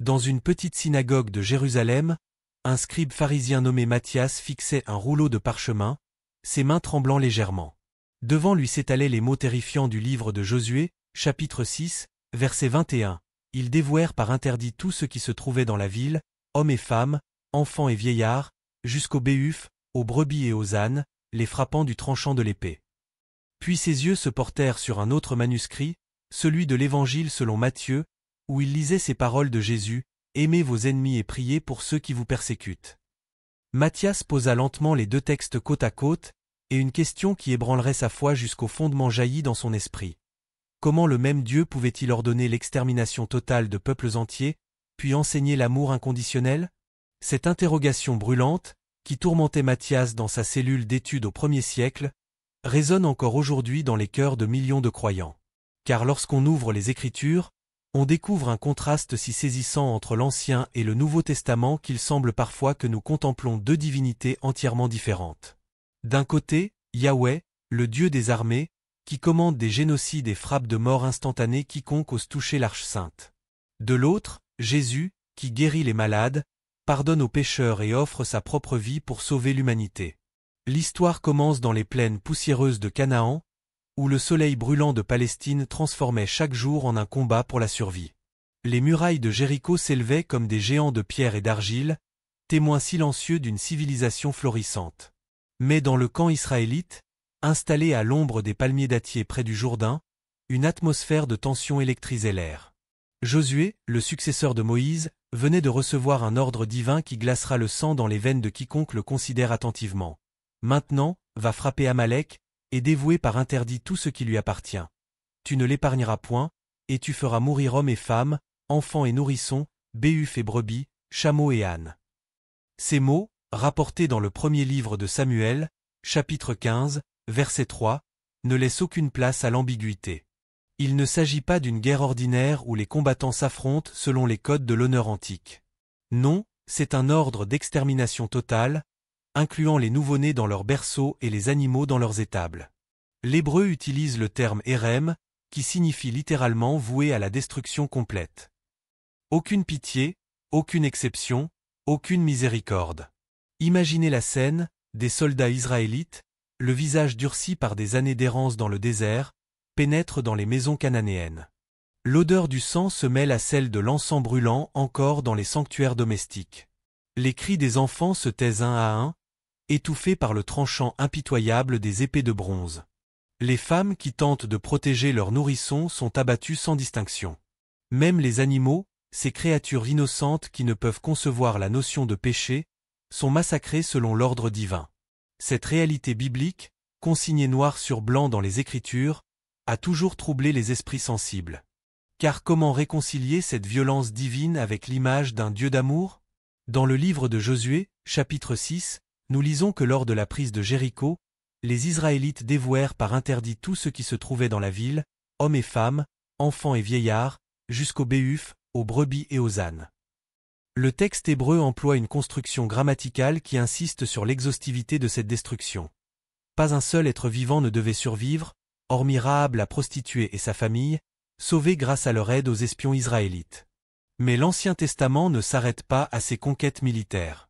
Dans une petite synagogue de Jérusalem, un scribe pharisien nommé Matthias fixait un rouleau de parchemin, ses mains tremblant légèrement. Devant lui s'étalaient les mots terrifiants du livre de Josué, chapitre 6, verset 21. Ils dévouèrent par interdit tout ce qui se trouvait dans la ville, hommes et femmes, enfants et vieillards, jusqu'aux béhufs, aux brebis et aux ânes, les frappant du tranchant de l'épée. Puis ses yeux se portèrent sur un autre manuscrit, celui de l'Évangile selon Matthieu, où il lisait ces paroles de Jésus, « Aimez vos ennemis et priez pour ceux qui vous persécutent ». Matthias posa lentement les deux textes côte à côte, et une question qui ébranlerait sa foi jusqu'au fondement jaillit dans son esprit. Comment le même Dieu pouvait-il ordonner l'extermination totale de peuples entiers, puis enseigner l'amour inconditionnel? Cette interrogation brûlante, qui tourmentait Matthias dans sa cellule d'études au 1er siècle, résonne encore aujourd'hui dans les cœurs de millions de croyants. Car lorsqu'on ouvre les Écritures, on découvre un contraste si saisissant entre l'Ancien et le Nouveau Testament qu'il semble parfois que nous contemplons deux divinités entièrement différentes. D'un côté, Yahweh, le Dieu des armées, qui commande des génocides et frappe de mort instantanée quiconque ose toucher l'Arche sainte. De l'autre, Jésus, qui guérit les malades, pardonne aux pécheurs et offre sa propre vie pour sauver l'humanité. L'histoire commence dans les plaines poussiéreuses de Canaan, où le soleil brûlant de Palestine transformait chaque jour en un combat pour la survie. Les murailles de Jéricho s'élevaient comme des géants de pierre et d'argile, témoins silencieux d'une civilisation florissante. Mais dans le camp israélite, installé à l'ombre des palmiers dattiers près du Jourdain, une atmosphère de tension électrisait l'air. Josué, le successeur de Moïse, venait de recevoir un ordre divin qui glacera le sang dans les veines de quiconque le considère attentivement. Maintenant, va frapper Amalek, et dévouer par interdit tout ce qui lui appartient. Tu ne l'épargneras point, et tu feras mourir hommes et femmes, enfants et nourrissons, béhufs et brebis, chameaux et ânes. Ces mots, rapportés dans le premier livre de Samuel, chapitre 15, verset 3, ne laissent aucune place à l'ambiguïté. Il ne s'agit pas d'une guerre ordinaire où les combattants s'affrontent selon les codes de l'honneur antique. Non, c'est un ordre d'extermination totale, incluant les nouveau-nés dans leurs berceaux et les animaux dans leurs étables. L'hébreu utilise le terme érem, qui signifie littéralement voué à la destruction complète. Aucune pitié, aucune exception, aucune miséricorde. Imaginez la scène, des soldats israélites, le visage durci par des années d'errance dans le désert, pénètrent dans les maisons cananéennes. L'odeur du sang se mêle à celle de l'encens brûlant encore dans les sanctuaires domestiques. Les cris des enfants se taisent un à un, étouffés par le tranchant impitoyable des épées de bronze. Les femmes qui tentent de protéger leurs nourrissons sont abattues sans distinction. Même les animaux, ces créatures innocentes qui ne peuvent concevoir la notion de péché, sont massacrés selon l'ordre divin. Cette réalité biblique, consignée noir sur blanc dans les Écritures, a toujours troublé les esprits sensibles. Car comment réconcilier cette violence divine avec l'image d'un Dieu d'amour? Dans le livre de Josué, chapitre 6, nous lisons que lors de la prise de Jéricho, les Israélites dévouèrent par interdit tout ce qui se trouvait dans la ville, hommes et femmes, enfants et vieillards, jusqu'aux béhufs, aux brebis et aux ânes. Le texte hébreu emploie une construction grammaticale qui insiste sur l'exhaustivité de cette destruction. Pas un seul être vivant ne devait survivre, hormis Rahab la prostituée et sa famille, sauvés grâce à leur aide aux espions israélites. Mais l'Ancien Testament ne s'arrête pas à ces conquêtes militaires.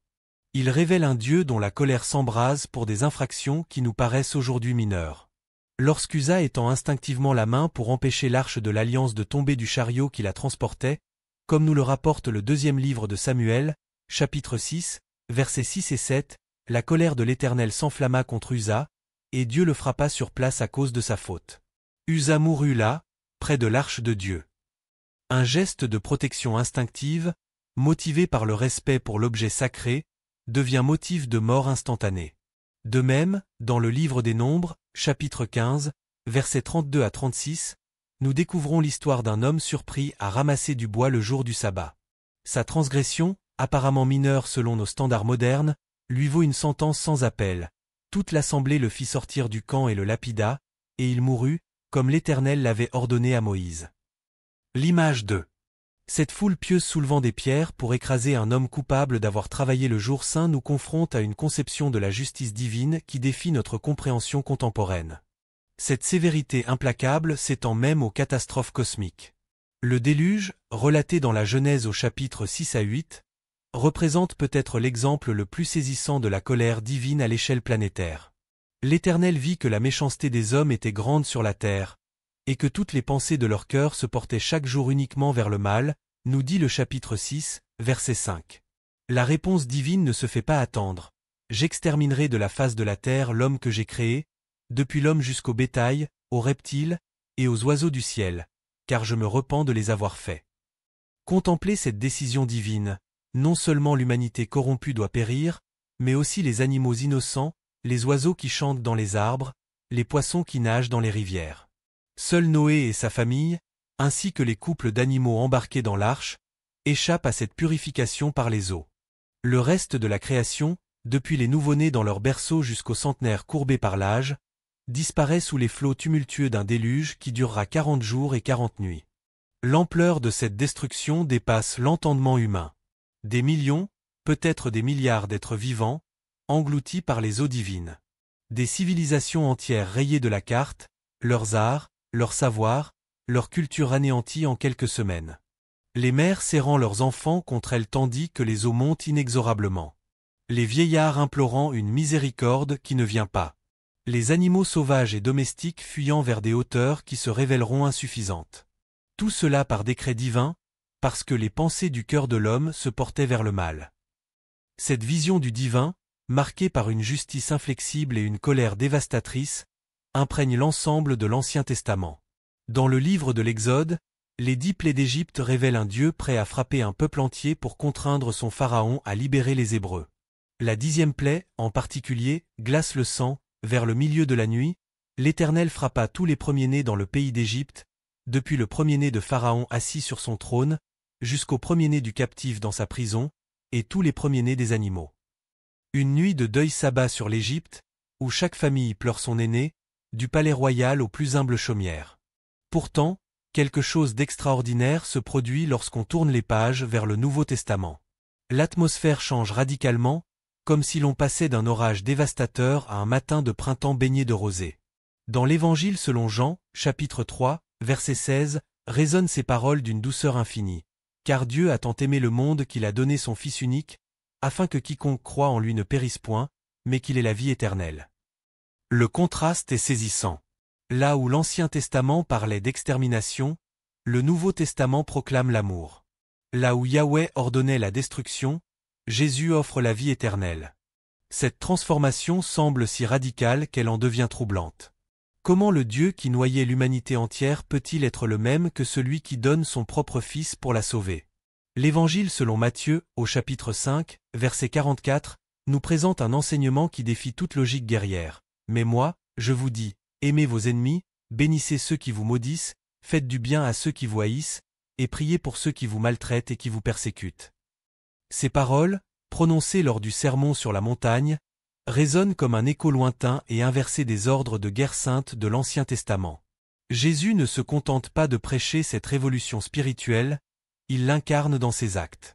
Il révèle un Dieu dont la colère s'embrase pour des infractions qui nous paraissent aujourd'hui mineures. Lorsqu'Usa étend instinctivement la main pour empêcher l'arche de l'Alliance de tomber du chariot qui la transportait, comme nous le rapporte le deuxième livre de Samuel, chapitre 6, versets 6 et 7, la colère de l'Éternel s'enflamma contre Usa, et Dieu le frappa sur place à cause de sa faute. Usa mourut là, près de l'arche de Dieu. Un geste de protection instinctive, motivé par le respect pour l'objet sacré, devient motif de mort instantanée. De même, dans le livre des Nombres, chapitre 15, versets 32 à 36, nous découvrons l'histoire d'un homme surpris à ramasser du bois le jour du sabbat. Sa transgression, apparemment mineure selon nos standards modernes, lui vaut une sentence sans appel. Toute l'assemblée le fit sortir du camp et le lapida, et il mourut, comme l'Éternel l'avait ordonné à Moïse. L'image 2. Cette foule pieuse soulevant des pierres pour écraser un homme coupable d'avoir travaillé le jour saint nous confronte à une conception de la justice divine qui défie notre compréhension contemporaine. Cette sévérité implacable s'étend même aux catastrophes cosmiques. Le déluge, relaté dans la Genèse au chapitre 6 à 8, représente peut-être l'exemple le plus saisissant de la colère divine à l'échelle planétaire. L'Éternel vit que la méchanceté des hommes était grande sur la terre, et que toutes les pensées de leur cœur se portaient chaque jour uniquement vers le mal, nous dit le chapitre 6, verset 5. La réponse divine ne se fait pas attendre. J'exterminerai de la face de la terre l'homme que j'ai créé, depuis l'homme jusqu'au bétail, aux reptiles, et aux oiseaux du ciel, car je me repens de les avoir faits. Contemplez cette décision divine. Non seulement l'humanité corrompue doit périr, mais aussi les animaux innocents, les oiseaux qui chantent dans les arbres, les poissons qui nagent dans les rivières. Seul Noé et sa famille, ainsi que les couples d'animaux embarqués dans l'arche, échappent à cette purification par les eaux. Le reste de la création, depuis les nouveau-nés dans leur berceau jusqu'aux centenaires courbés par l'âge, disparaît sous les flots tumultueux d'un déluge qui durera 40 jours et 40 nuits. L'ampleur de cette destruction dépasse l'entendement humain. Des millions, peut-être des milliards d'êtres vivants, engloutis par les eaux divines. Des civilisations entières rayées de la carte, leurs arts, leur savoir, leur culture anéantie en quelques semaines. Les mères serrant leurs enfants contre elles tandis que les eaux montent inexorablement. Les vieillards implorant une miséricorde qui ne vient pas. Les animaux sauvages et domestiques fuyant vers des hauteurs qui se révéleront insuffisantes. Tout cela par décret divin, parce que les pensées du cœur de l'homme se portaient vers le mal. Cette vision du divin, marquée par une justice inflexible et une colère dévastatrice, imprègne l'ensemble de l'Ancien Testament. Dans le livre de l'Exode, les 10 plaies d'Égypte révèlent un Dieu prêt à frapper un peuple entier pour contraindre son pharaon à libérer les Hébreux. La 10e plaie, en particulier, glace le sang. Vers le milieu de la nuit, l'Éternel frappa tous les premiers-nés dans le pays d'Égypte, depuis le premier-né de Pharaon assis sur son trône, jusqu'au premier-né du captif dans sa prison, et tous les premiers-nés des animaux. Une nuit de deuil s'abat sur l'Égypte, où chaque famille pleure son aîné, du palais royal aux plus humbles chaumières. Pourtant, quelque chose d'extraordinaire se produit lorsqu'on tourne les pages vers le Nouveau Testament. L'atmosphère change radicalement, comme si l'on passait d'un orage dévastateur à un matin de printemps baigné de rosée. Dans l'Évangile selon Jean, chapitre 3, verset 16, résonnent ces paroles d'une douceur infinie. Car Dieu a tant aimé le monde qu'il a donné son Fils unique, afin que quiconque croit en lui ne périsse point, mais qu'il ait la vie éternelle. Le contraste est saisissant. Là où l'Ancien Testament parlait d'extermination, le Nouveau Testament proclame l'amour. Là où Yahweh ordonnait la destruction, Jésus offre la vie éternelle. Cette transformation semble si radicale qu'elle en devient troublante. Comment le Dieu qui noyait l'humanité entière peut-il être le même que celui qui donne son propre Fils pour la sauver? L'Évangile selon Matthieu, au chapitre 5, verset 44, nous présente un enseignement qui défie toute logique guerrière. Mais moi, je vous dis, aimez vos ennemis, bénissez ceux qui vous maudissent, faites du bien à ceux qui vous haïssent, et priez pour ceux qui vous maltraitent et qui vous persécutent. Ces paroles, prononcées lors du sermon sur la montagne, résonnent comme un écho lointain et inversé des ordres de guerre sainte de l'Ancien Testament. Jésus ne se contente pas de prêcher cette révolution spirituelle, il l'incarne dans ses actes.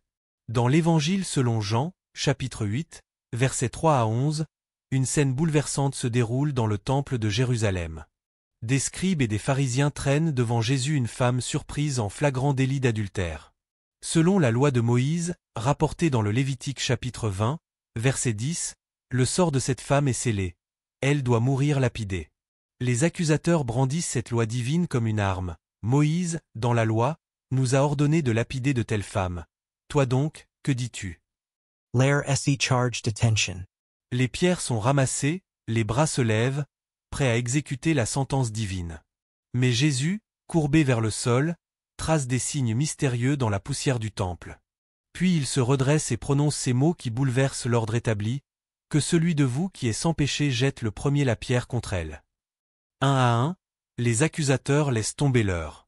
Dans l'Évangile selon Jean, chapitre 8, versets 3 à 11, une scène bouleversante se déroule dans le temple de Jérusalem. Des scribes et des pharisiens traînent devant Jésus une femme surprise en flagrant délit d'adultère. Selon la loi de Moïse, rapportée dans le Lévitique chapitre 20, verset 10, le sort de cette femme est scellé. Elle doit mourir lapidée. Les accusateurs brandissent cette loi divine comme une arme. Moïse, dans la loi, nous a ordonné de lapider de telles femmes. Toi donc, que dis-tu? Lair se charged attention. Les pierres sont ramassées, les bras se lèvent, prêts à exécuter la sentence divine. Mais Jésus, courbé vers le sol, trace des signes mystérieux dans la poussière du temple. Puis il se redresse et prononce ces mots qui bouleversent l'ordre établi, « Que celui de vous qui est sans péché jette le premier la pierre contre elle. » Un à un, les accusateurs laissent tomber leur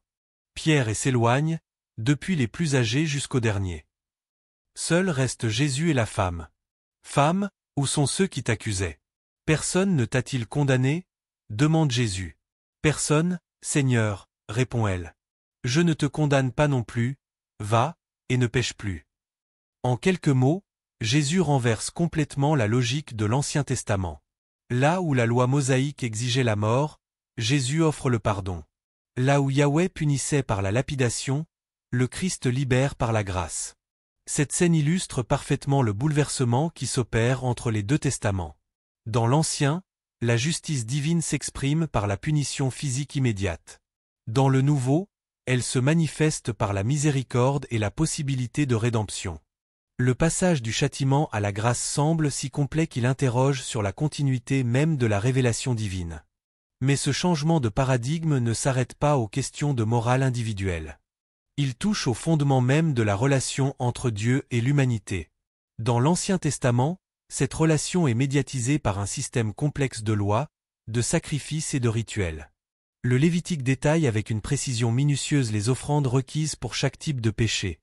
pierre et s'éloignent, depuis les plus âgés jusqu'aux derniers. Seuls restent Jésus et la femme. Femme, où sont ceux qui t'accusaient? Personne ne t'a-t-il condamné? Demande Jésus. Personne, Seigneur, répond-elle. Je ne te condamne pas non plus, va, et ne pêche plus. En quelques mots, Jésus renverse complètement la logique de l'Ancien Testament. Là où la loi mosaïque exigeait la mort, Jésus offre le pardon. Là où Yahweh punissait par la lapidation, le Christ libère par la grâce. Cette scène illustre parfaitement le bouleversement qui s'opère entre les deux testaments. Dans l'Ancien, la justice divine s'exprime par la punition physique immédiate. Dans le Nouveau, elle se manifeste par la miséricorde et la possibilité de rédemption. Le passage du châtiment à la grâce semble si complet qu'il interroge sur la continuité même de la révélation divine. Mais ce changement de paradigme ne s'arrête pas aux questions de morale individuelle. Il touche au fondement même de la relation entre Dieu et l'humanité. Dans l'Ancien Testament, cette relation est médiatisée par un système complexe de lois, de sacrifices et de rituels. Le Lévitique détaille avec une précision minutieuse les offrandes requises pour chaque type de péché.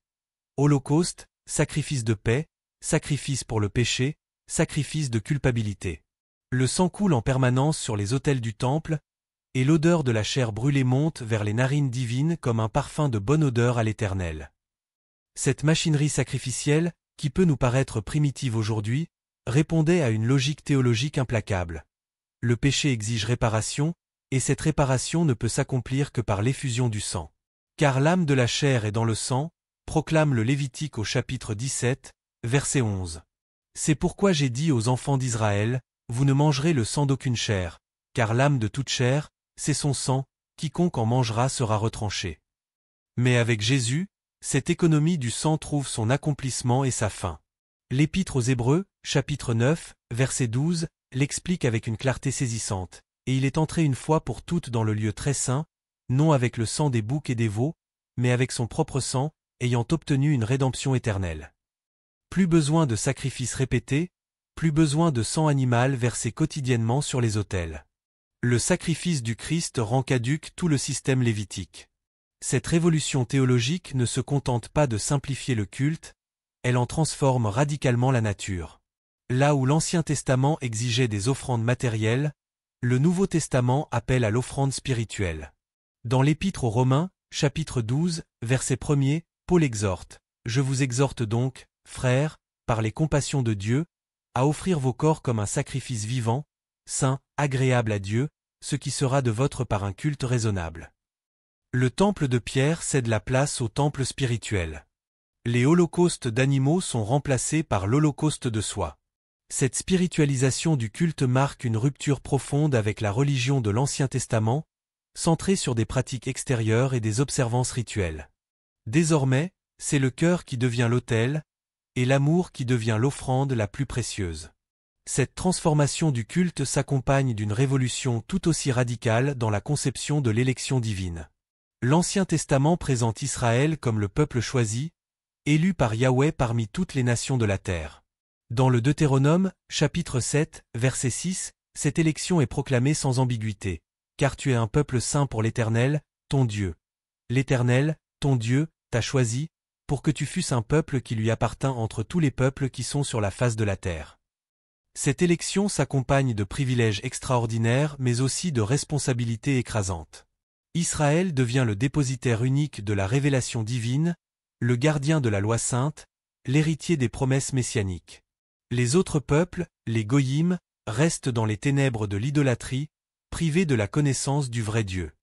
Holocauste, sacrifice de paix, sacrifice pour le péché, sacrifice de culpabilité. Le sang coule en permanence sur les autels du temple, et l'odeur de la chair brûlée monte vers les narines divines comme un parfum de bonne odeur à l'Éternel. Cette machinerie sacrificielle, qui peut nous paraître primitive aujourd'hui, répondait à une logique théologique implacable. Le péché exige réparation, et cette réparation ne peut s'accomplir que par l'effusion du sang. Car l'âme de la chair est dans le sang, proclame le Lévitique au chapitre 17, verset 11. C'est pourquoi j'ai dit aux enfants d'Israël, vous ne mangerez le sang d'aucune chair, car l'âme de toute chair, c'est son sang, quiconque en mangera sera retranché. Mais avec Jésus, cette économie du sang trouve son accomplissement et sa fin. L'Épître aux Hébreux, chapitre 9, verset 12, l'explique avec une clarté saisissante. Et il est entré une fois pour toutes dans le lieu très saint, non avec le sang des boucs et des veaux, mais avec son propre sang, ayant obtenu une rédemption éternelle. Plus besoin de sacrifices répétés, plus besoin de sang animal versé quotidiennement sur les autels. Le sacrifice du Christ rend caduc tout le système lévitique. Cette révolution théologique ne se contente pas de simplifier le culte, elle en transforme radicalement la nature. Là où l'Ancien Testament exigeait des offrandes matérielles, le Nouveau Testament appelle à l'offrande spirituelle. Dans l'Épître aux Romains, chapitre 12, verset 1er, Paul exhorte « Je vous exhorte donc, frères, par les compassions de Dieu, à offrir vos corps comme un sacrifice vivant, saint, agréable à Dieu, ce qui sera de votre part un culte raisonnable. » Le temple de pierre cède la place au temple spirituel. Les holocaustes d'animaux sont remplacés par l'holocauste de soi. Cette spiritualisation du culte marque une rupture profonde avec la religion de l'Ancien Testament, centrée sur des pratiques extérieures et des observances rituelles. Désormais, c'est le cœur qui devient l'autel, et l'amour qui devient l'offrande la plus précieuse. Cette transformation du culte s'accompagne d'une révolution tout aussi radicale dans la conception de l'élection divine. L'Ancien Testament présente Israël comme le peuple choisi, élu par Yahweh parmi toutes les nations de la terre. Dans le Deutéronome, chapitre 7, verset 6, cette élection est proclamée sans ambiguïté. « Car tu es un peuple saint pour l'Éternel, ton Dieu. L'Éternel, ton Dieu, t'a choisi, pour que tu fusses un peuple qui lui appartint entre tous les peuples qui sont sur la face de la terre. » Cette élection s'accompagne de privilèges extraordinaires mais aussi de responsabilités écrasantes. Israël devient le dépositaire unique de la révélation divine, le gardien de la loi sainte, l'héritier des promesses messianiques. Les autres peuples, les goyim, restent dans les ténèbres de l'idolâtrie, privés de la connaissance du vrai Dieu.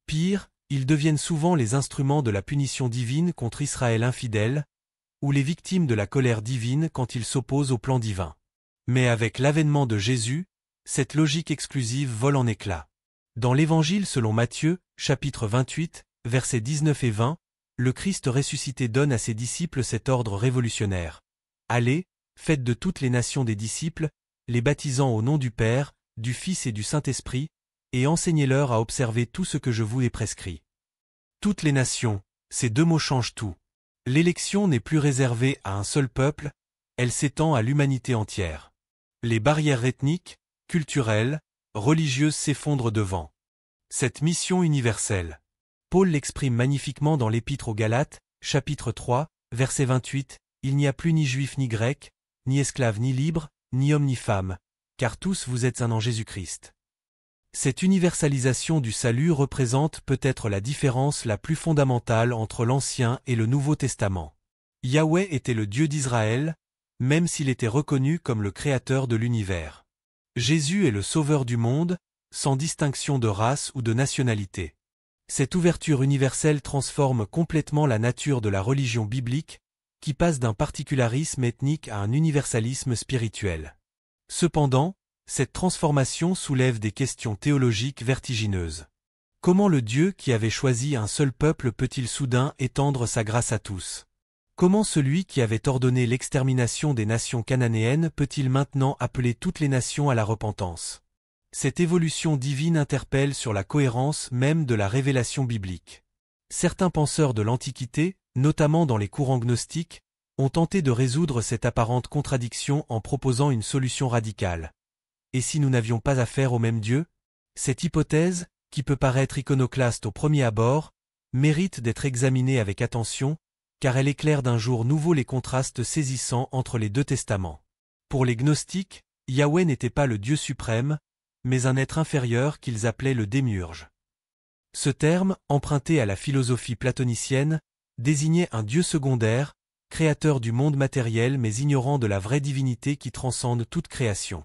Pire, ils deviennent souvent les instruments de la punition divine contre Israël infidèle, ou les victimes de la colère divine quand ils s'opposent au plan divin. Mais avec l'avènement de Jésus, cette logique exclusive vole en éclats. Dans l'Évangile selon Matthieu, chapitre 28, versets 19 et 20, le Christ ressuscité donne à ses disciples cet ordre révolutionnaire. Allez, faites de toutes les nations des disciples, les baptisant au nom du Père, du Fils et du Saint-Esprit, et enseignez-leur à observer tout ce que je vous ai prescrit. Toutes les nations, ces deux mots changent tout. L'élection n'est plus réservée à un seul peuple, elle s'étend à l'humanité entière. Les barrières ethniques, culturelles, religieuses s'effondrent devant cette mission universelle. Paul l'exprime magnifiquement dans l'Épître aux Galates, chapitre 3, verset 28, « Il n'y a plus ni juif ni grec, ni esclave ni libre, ni homme ni femme, car tous vous êtes un en Jésus-Christ. » Cette universalisation du salut représente peut-être la différence la plus fondamentale entre l'Ancien et le Nouveau Testament. Yahweh était le Dieu d'Israël, même s'il était reconnu comme le Créateur de l'univers. Jésus est le Sauveur du monde, sans distinction de race ou de nationalité. Cette ouverture universelle transforme complètement la nature de la religion biblique, qui passe d'un particularisme ethnique à un universalisme spirituel. Cependant, cette transformation soulève des questions théologiques vertigineuses. Comment le Dieu qui avait choisi un seul peuple peut-il soudain étendre sa grâce à tous? Comment celui qui avait ordonné l'extermination des nations cananéennes peut-il maintenant appeler toutes les nations à la repentance? Cette évolution divine interpelle sur la cohérence même de la révélation biblique. Certains penseurs de l'Antiquité, notamment dans les courants gnostiques, ont tenté de résoudre cette apparente contradiction en proposant une solution radicale. Et si nous n'avions pas affaire au même Dieu? Cette hypothèse, qui peut paraître iconoclaste au premier abord, mérite d'être examinée avec attention, car elle éclaire d'un jour nouveau les contrastes saisissants entre les deux testaments. Pour les gnostiques, Yahweh n'était pas le Dieu suprême, mais un être inférieur qu'ils appelaient le démiurge. Ce terme, emprunté à la philosophie platonicienne, désignait un Dieu secondaire, créateur du monde matériel mais ignorant de la vraie divinité qui transcende toute création.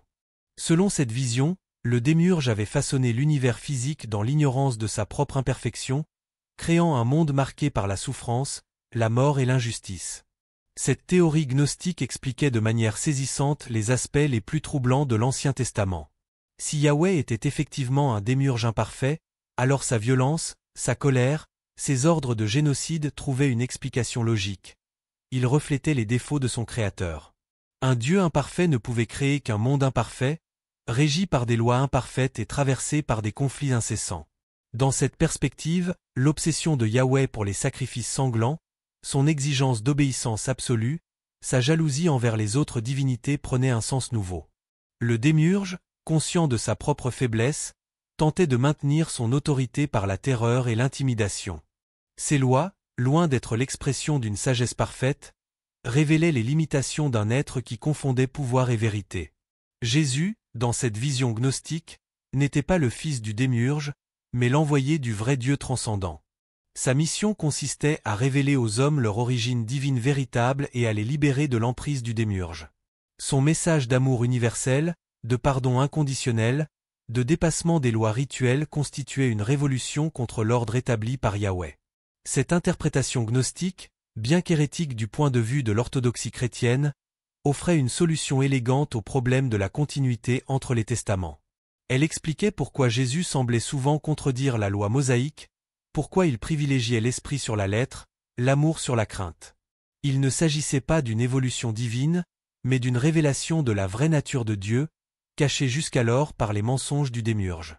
Selon cette vision, le démiurge avait façonné l'univers physique dans l'ignorance de sa propre imperfection, créant un monde marqué par la souffrance, la mort et l'injustice. Cette théorie gnostique expliquait de manière saisissante les aspects les plus troublants de l'Ancien Testament. Si Yahweh était effectivement un démiurge imparfait, alors sa violence, sa colère, ses ordres de génocide trouvaient une explication logique. Il reflétait les défauts de son Créateur. Un Dieu imparfait ne pouvait créer qu'un monde imparfait, régi par des lois imparfaites et traversé par des conflits incessants. Dans cette perspective, l'obsession de Yahweh pour les sacrifices sanglants, son exigence d'obéissance absolue, sa jalousie envers les autres divinités prenaient un sens nouveau. Le démiurge, conscient de sa propre faiblesse, tentait de maintenir son autorité par la terreur et l'intimidation. Ses lois, loin d'être l'expression d'une sagesse parfaite, révélaient les limitations d'un être qui confondait pouvoir et vérité. Jésus, dans cette vision gnostique, n'était pas le fils du démiurge, mais l'envoyé du vrai Dieu transcendant. Sa mission consistait à révéler aux hommes leur origine divine véritable et à les libérer de l'emprise du démiurge. Son message d'amour universel, de pardon inconditionnel, de dépassement des lois rituelles constituait une révolution contre l'ordre établi par Yahweh. Cette interprétation gnostique, bien qu'hérétique du point de vue de l'orthodoxie chrétienne, offrait une solution élégante au problème de la continuité entre les testaments. Elle expliquait pourquoi Jésus semblait souvent contredire la loi mosaïque, pourquoi il privilégiait l'esprit sur la lettre, l'amour sur la crainte. Il ne s'agissait pas d'une évolution divine, mais d'une révélation de la vraie nature de Dieu, cachée jusqu'alors par les mensonges du démiurge.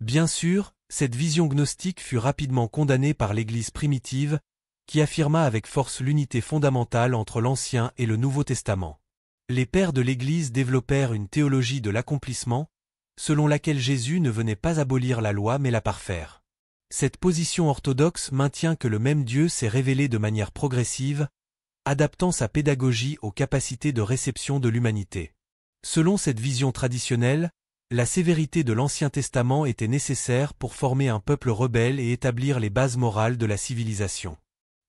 Bien sûr, cette vision gnostique fut rapidement condamnée par l'Église primitive, qui affirma avec force l'unité fondamentale entre l'Ancien et le Nouveau Testament. Les pères de l'Église développèrent une théologie de l'accomplissement, selon laquelle Jésus ne venait pas abolir la loi mais la parfaire. Cette position orthodoxe maintient que le même Dieu s'est révélé de manière progressive, adaptant sa pédagogie aux capacités de réception de l'humanité. Selon cette vision traditionnelle, la sévérité de l'Ancien Testament était nécessaire pour former un peuple rebelle et établir les bases morales de la civilisation.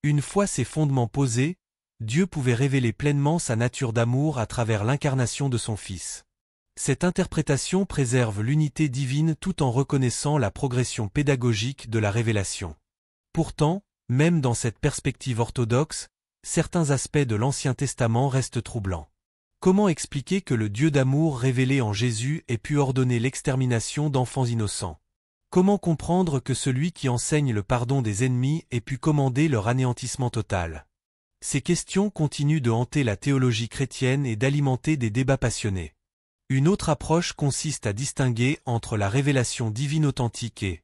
Une fois ces fondements posés, Dieu pouvait révéler pleinement sa nature d'amour à travers l'incarnation de son Fils. Cette interprétation préserve l'unité divine tout en reconnaissant la progression pédagogique de la révélation. Pourtant, même dans cette perspective orthodoxe, certains aspects de l'Ancien Testament restent troublants. Comment expliquer que le Dieu d'amour révélé en Jésus ait pu ordonner l'extermination d'enfants innocents? Comment comprendre que celui qui enseigne le pardon des ennemis ait pu commander leur anéantissement total? Ces questions continuent de hanter la théologie chrétienne et d'alimenter des débats passionnés. Une autre approche consiste à distinguer entre la révélation divine authentique et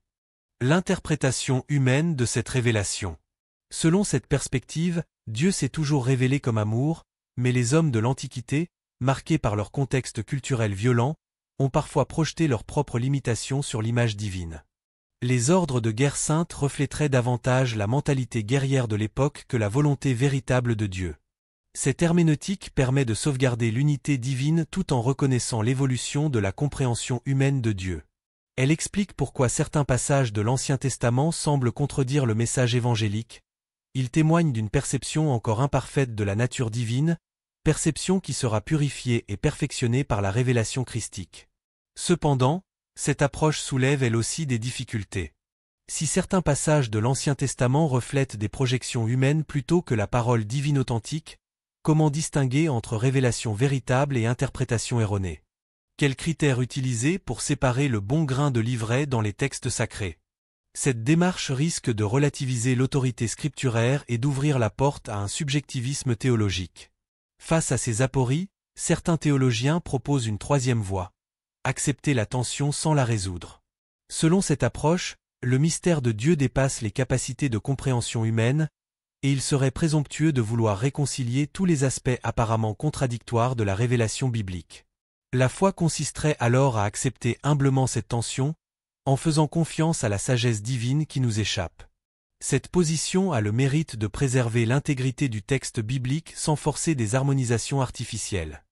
l'interprétation humaine de cette révélation. Selon cette perspective, Dieu s'est toujours révélé comme amour, mais les hommes de l'Antiquité, marqués par leur contexte culturel violent, ont parfois projeté leurs propres limitations sur l'image divine. Les ordres de guerre sainte reflèteraient davantage la mentalité guerrière de l'époque que la volonté véritable de Dieu. Cette herméneutique permet de sauvegarder l'unité divine tout en reconnaissant l'évolution de la compréhension humaine de Dieu. Elle explique pourquoi certains passages de l'Ancien Testament semblent contredire le message évangélique. Ils témoignent d'une perception encore imparfaite de la nature divine, perception qui sera purifiée et perfectionnée par la révélation christique. Cependant, cette approche soulève elle aussi des difficultés. Si certains passages de l'Ancien Testament reflètent des projections humaines plutôt que la parole divine authentique, comment distinguer entre révélation véritable et interprétation erronée? Quels critères utiliser pour séparer le bon grain de l'ivraie dans les textes sacrés? Cette démarche risque de relativiser l'autorité scripturaire et d'ouvrir la porte à un subjectivisme théologique. Face à ces apories, certains théologiens proposent une troisième voie: accepter la tension sans la résoudre. Selon cette approche, le mystère de Dieu dépasse les capacités de compréhension humaine, et il serait présomptueux de vouloir réconcilier tous les aspects apparemment contradictoires de la révélation biblique. La foi consisterait alors à accepter humblement cette tension, en faisant confiance à la sagesse divine qui nous échappe. Cette position a le mérite de préserver l'intégrité du texte biblique sans forcer des harmonisations artificielles.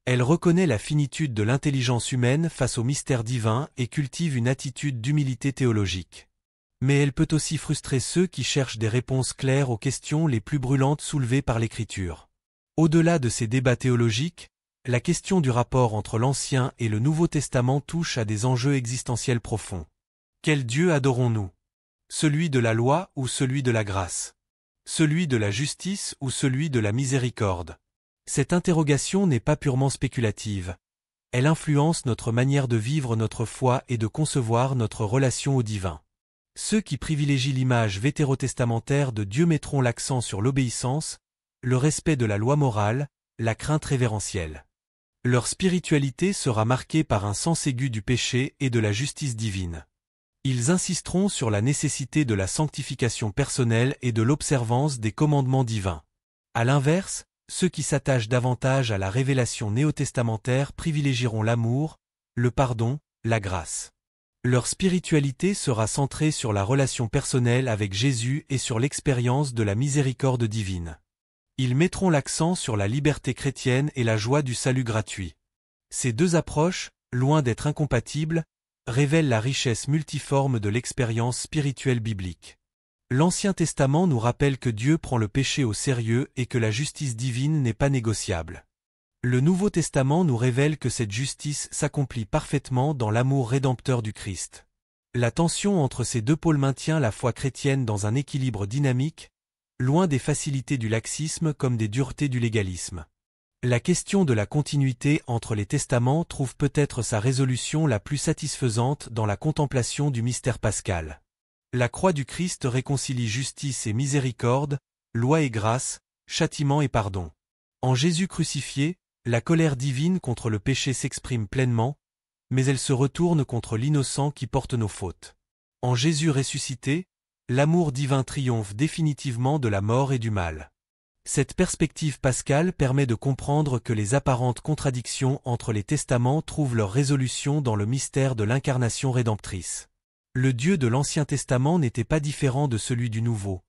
Elle reconnaît la finitude de l'intelligence humaine face au mystère divin et cultive une attitude d'humilité théologique. Mais elle peut aussi frustrer ceux qui cherchent des réponses claires aux questions les plus brûlantes soulevées par l'Écriture. Au-delà de ces débats théologiques, la question du rapport entre l'Ancien et le Nouveau Testament touche à des enjeux existentiels profonds. Quel Dieu adorons-nous? Celui de la loi ou celui de la grâce? Celui de la justice ou celui de la miséricorde? Cette interrogation n'est pas purement spéculative. Elle influence notre manière de vivre notre foi et de concevoir notre relation au divin. Ceux qui privilégient l'image vétérotestamentaire de Dieu mettront l'accent sur l'obéissance, le respect de la loi morale, la crainte révérentielle. Leur spiritualité sera marquée par un sens aigu du péché et de la justice divine. Ils insisteront sur la nécessité de la sanctification personnelle et de l'observance des commandements divins. À l'inverse, ceux qui s'attachent davantage à la révélation néo-testamentaire privilégieront l'amour, le pardon, la grâce. Leur spiritualité sera centrée sur la relation personnelle avec Jésus et sur l'expérience de la miséricorde divine. Ils mettront l'accent sur la liberté chrétienne et la joie du salut gratuit. Ces deux approches, loin d'être incompatibles, révèlent la richesse multiforme de l'expérience spirituelle biblique. L'Ancien Testament nous rappelle que Dieu prend le péché au sérieux et que la justice divine n'est pas négociable. Le Nouveau Testament nous révèle que cette justice s'accomplit parfaitement dans l'amour rédempteur du Christ. La tension entre ces deux pôles maintient la foi chrétienne dans un équilibre dynamique, loin des facilités du laxisme comme des duretés du légalisme. La question de la continuité entre les testaments trouve peut-être sa résolution la plus satisfaisante dans la contemplation du mystère pascal. La croix du Christ réconcilie justice et miséricorde, loi et grâce, châtiment et pardon. En Jésus crucifié, la colère divine contre le péché s'exprime pleinement, mais elle se retourne contre l'innocent qui porte nos fautes. En Jésus ressuscité, l'amour divin triomphe définitivement de la mort et du mal. Cette perspective pascale permet de comprendre que les apparentes contradictions entre les testaments trouvent leur résolution dans le mystère de l'incarnation rédemptrice. Le Dieu de l'Ancien Testament n'était pas différent de celui du Nouveau.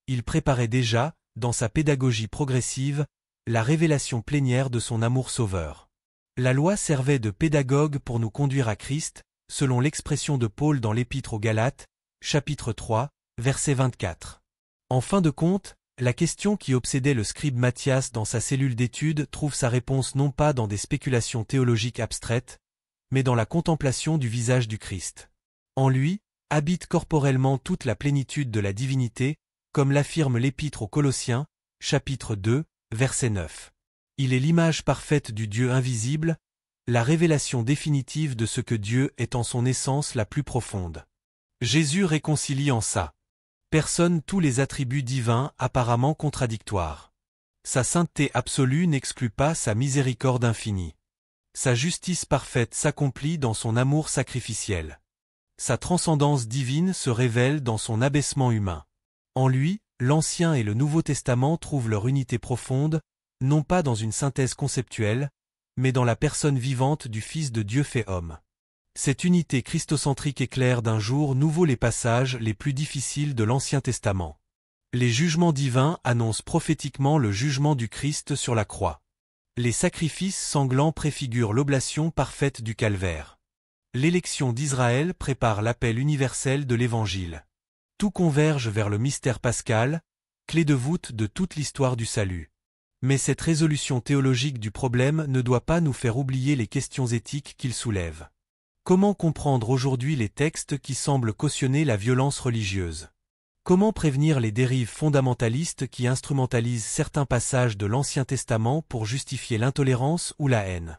Il préparait déjà, dans sa pédagogie progressive, la révélation plénière de son amour sauveur. La loi servait de pédagogue pour nous conduire à Christ, selon l'expression de Paul dans l'Épître aux Galates, chapitre 3, verset 24. En fin de compte, la question qui obsédait le scribe Matthias dans sa cellule d'étude trouve sa réponse non pas dans des spéculations théologiques abstraites, mais dans la contemplation du visage du Christ. En lui, habite corporellement toute la plénitude de la divinité, comme l'affirme l'Épître aux Colossiens, chapitre 2, verset 9. Il est l'image parfaite du Dieu invisible, la révélation définitive de ce que Dieu est en son essence la plus profonde. Jésus réconcilie en sa personne tous les attributs divins apparemment contradictoires. Sa sainteté absolue n'exclut pas sa miséricorde infinie. Sa justice parfaite s'accomplit dans son amour sacrificiel. Sa transcendance divine se révèle dans son abaissement humain. En lui, l'Ancien et le Nouveau Testament trouvent leur unité profonde, non pas dans une synthèse conceptuelle, mais dans la personne vivante du Fils de Dieu fait homme. Cette unité christocentrique éclaire d'un jour nouveau les passages les plus difficiles de l'Ancien Testament. Les jugements divins annoncent prophétiquement le jugement du Christ sur la croix. Les sacrifices sanglants préfigurent l'oblation parfaite du calvaire. L'élection d'Israël prépare l'appel universel de l'Évangile. Tout converge vers le mystère pascal, clé de voûte de toute l'histoire du salut. Mais cette résolution théologique du problème ne doit pas nous faire oublier les questions éthiques qu'il soulève. Comment comprendre aujourd'hui les textes qui semblent cautionner la violence religieuse? Comment prévenir les dérives fondamentalistes qui instrumentalisent certains passages de l'Ancien Testament pour justifier l'intolérance ou la haine?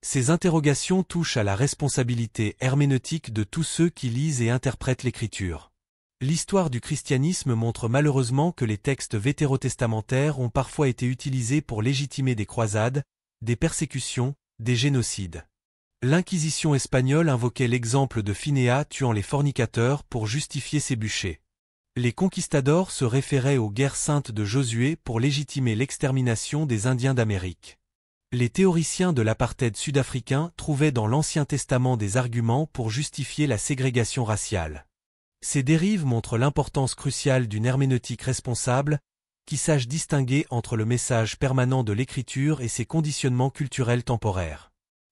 Ces interrogations touchent à la responsabilité herméneutique de tous ceux qui lisent et interprètent l'Écriture. L'histoire du christianisme montre malheureusement que les textes vétérotestamentaires ont parfois été utilisés pour légitimer des croisades, des persécutions, des génocides. L'Inquisition espagnole invoquait l'exemple de Finéa tuant les fornicateurs pour justifier ses bûchers. Les conquistadors se référaient aux guerres saintes de Josué pour légitimer l'extermination des Indiens d'Amérique. Les théoriciens de l'apartheid sud-africain trouvaient dans l'Ancien Testament des arguments pour justifier la ségrégation raciale. Ces dérives montrent l'importance cruciale d'une herméneutique responsable, qui sache distinguer entre le message permanent de l'Écriture et ses conditionnements culturels temporaires.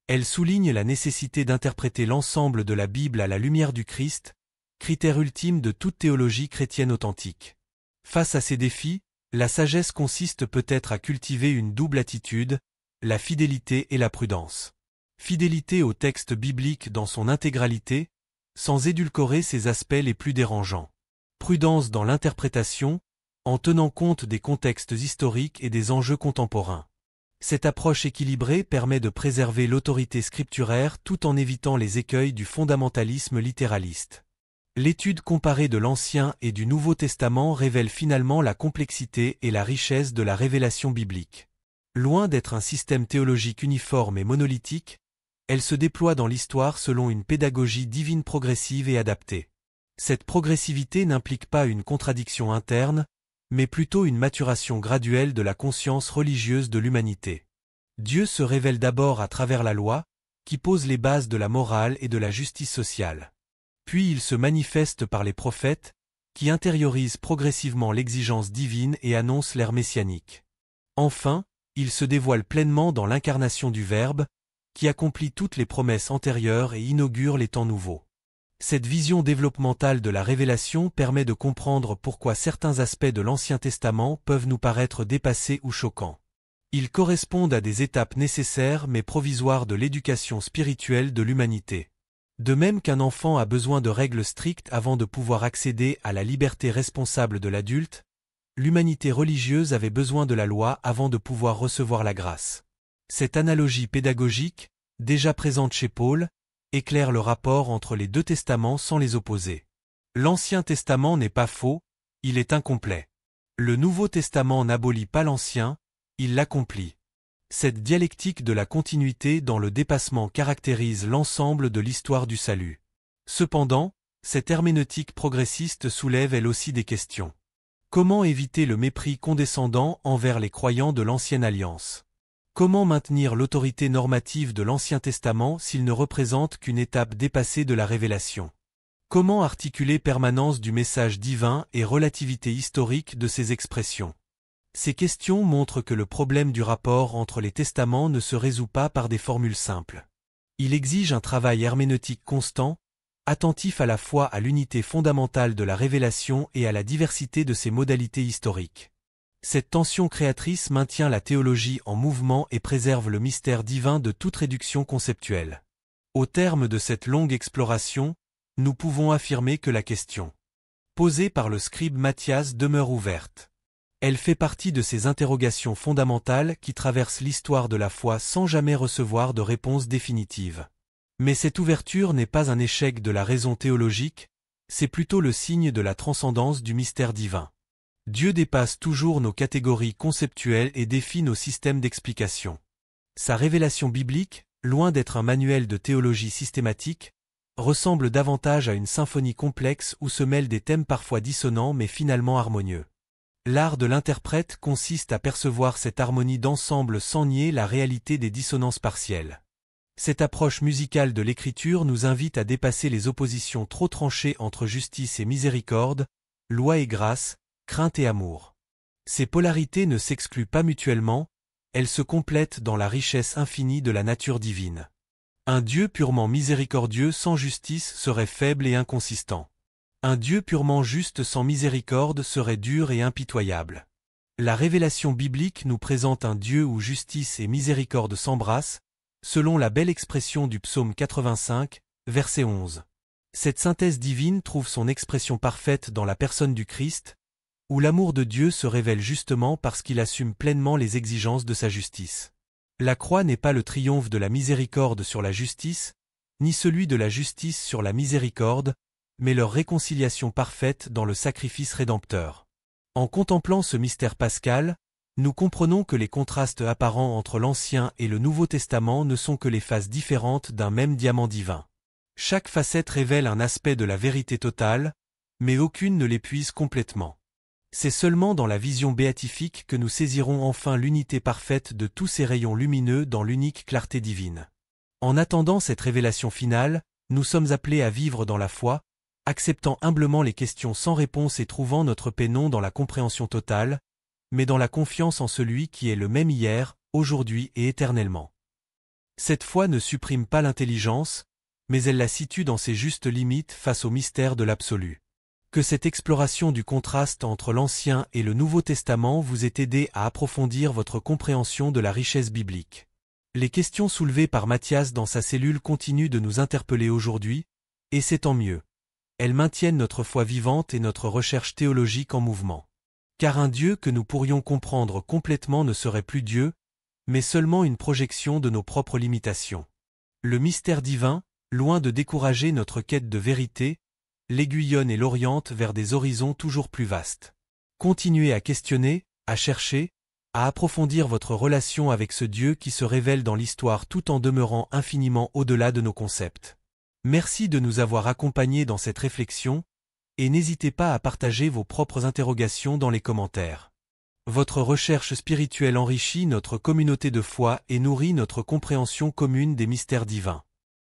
Elles soulignent la nécessité d'interpréter l'ensemble de la Bible à la lumière du Christ, critère ultime de toute théologie chrétienne authentique. Face à ces défis, la sagesse consiste peut-être à cultiver une double attitude, la fidélité et la prudence. Fidélité au texte biblique dans son intégralité, sans édulcorer ses aspects les plus dérangeants. Prudence dans l'interprétation, en tenant compte des contextes historiques et des enjeux contemporains. Cette approche équilibrée permet de préserver l'autorité scripturaire tout en évitant les écueils du fondamentalisme littéraliste. L'étude comparée de l'Ancien et du Nouveau Testament révèle finalement la complexité et la richesse de la révélation biblique. Loin d'être un système théologique uniforme et monolithique, elle se déploie dans l'histoire selon une pédagogie divine progressive et adaptée. Cette progressivité n'implique pas une contradiction interne, mais plutôt une maturation graduelle de la conscience religieuse de l'humanité. Dieu se révèle d'abord à travers la loi, qui pose les bases de la morale et de la justice sociale. Puis il se manifeste par les prophètes, qui intériorisent progressivement l'exigence divine et annoncent l'ère messianique. Enfin, il se dévoile pleinement dans l'incarnation du Verbe, qui accomplit toutes les promesses antérieures et inaugure les temps nouveaux. Cette vision développementale de la révélation permet de comprendre pourquoi certains aspects de l'Ancien Testament peuvent nous paraître dépassés ou choquants. Ils correspondent à des étapes nécessaires mais provisoires de l'éducation spirituelle de l'humanité. De même qu'un enfant a besoin de règles strictes avant de pouvoir accéder à la liberté responsable de l'adulte, l'humanité religieuse avait besoin de la loi avant de pouvoir recevoir la grâce. Cette analogie pédagogique, déjà présente chez Paul, éclaire le rapport entre les deux testaments sans les opposer. L'Ancien Testament n'est pas faux, il est incomplet. Le Nouveau Testament n'abolit pas l'Ancien, il l'accomplit. Cette dialectique de la continuité dans le dépassement caractérise l'ensemble de l'histoire du salut. Cependant, cette herméneutique progressiste soulève elle aussi des questions. Comment éviter le mépris condescendant envers les croyants de l'Ancienne Alliance? Comment maintenir l'autorité normative de l'Ancien Testament s'il ne représente qu'une étape dépassée de la révélation? Comment articuler permanence du message divin et relativité historique de ces expressions? Ces questions montrent que le problème du rapport entre les testaments ne se résout pas par des formules simples. Il exige un travail herméneutique constant, attentif à la fois à l'unité fondamentale de la révélation et à la diversité de ses modalités historiques. Cette tension créatrice maintient la théologie en mouvement et préserve le mystère divin de toute réduction conceptuelle. Au terme de cette longue exploration, nous pouvons affirmer que la question posée par le scribe Matthias demeure ouverte. Elle fait partie de ces interrogations fondamentales qui traversent l'histoire de la foi sans jamais recevoir de réponse définitive. Mais cette ouverture n'est pas un échec de la raison théologique, c'est plutôt le signe de la transcendance du mystère divin. Dieu dépasse toujours nos catégories conceptuelles et défie nos systèmes d'explication. Sa révélation biblique, loin d'être un manuel de théologie systématique, ressemble davantage à une symphonie complexe où se mêlent des thèmes parfois dissonants mais finalement harmonieux. L'art de l'interprète consiste à percevoir cette harmonie d'ensemble sans nier la réalité des dissonances partielles. Cette approche musicale de l'écriture nous invite à dépasser les oppositions trop tranchées entre justice et miséricorde, loi et grâce, crainte et amour. Ces polarités ne s'excluent pas mutuellement, elles se complètent dans la richesse infinie de la nature divine. Un Dieu purement miséricordieux sans justice serait faible et inconsistant. Un Dieu purement juste sans miséricorde serait dur et impitoyable. La révélation biblique nous présente un Dieu où justice et miséricorde s'embrassent, selon la belle expression du psaume 85, verset 11. Cette synthèse divine trouve son expression parfaite dans la personne du Christ, où l'amour de Dieu se révèle justement parce qu'il assume pleinement les exigences de sa justice. La croix n'est pas le triomphe de la miséricorde sur la justice, ni celui de la justice sur la miséricorde, mais leur réconciliation parfaite dans le sacrifice rédempteur. En contemplant ce mystère pascal, nous comprenons que les contrastes apparents entre l'Ancien et le Nouveau Testament ne sont que les faces différentes d'un même diamant divin. Chaque facette révèle un aspect de la vérité totale, mais aucune ne l'épuise complètement. C'est seulement dans la vision béatifique que nous saisirons enfin l'unité parfaite de tous ces rayons lumineux dans l'unique clarté divine. En attendant cette révélation finale, nous sommes appelés à vivre dans la foi, acceptant humblement les questions sans réponse et trouvant notre paix non dans la compréhension totale, mais dans la confiance en celui qui est le même hier, aujourd'hui et éternellement. Cette foi ne supprime pas l'intelligence, mais elle la situe dans ses justes limites face au mystère de l'absolu. Que cette exploration du contraste entre l'Ancien et le Nouveau Testament vous ait aidé à approfondir votre compréhension de la richesse biblique. Les questions soulevées par Mathias dans sa cellule continuent de nous interpeller aujourd'hui, et c'est tant mieux. Elles maintiennent notre foi vivante et notre recherche théologique en mouvement. Car un Dieu que nous pourrions comprendre complètement ne serait plus Dieu, mais seulement une projection de nos propres limitations. Le mystère divin, loin de décourager notre quête de vérité, l'aiguillonne et l'oriente vers des horizons toujours plus vastes. Continuez à questionner, à chercher, à approfondir votre relation avec ce Dieu qui se révèle dans l'histoire tout en demeurant infiniment au-delà de nos concepts. Merci de nous avoir accompagnés dans cette réflexion, et n'hésitez pas à partager vos propres interrogations dans les commentaires. Votre recherche spirituelle enrichit notre communauté de foi et nourrit notre compréhension commune des mystères divins.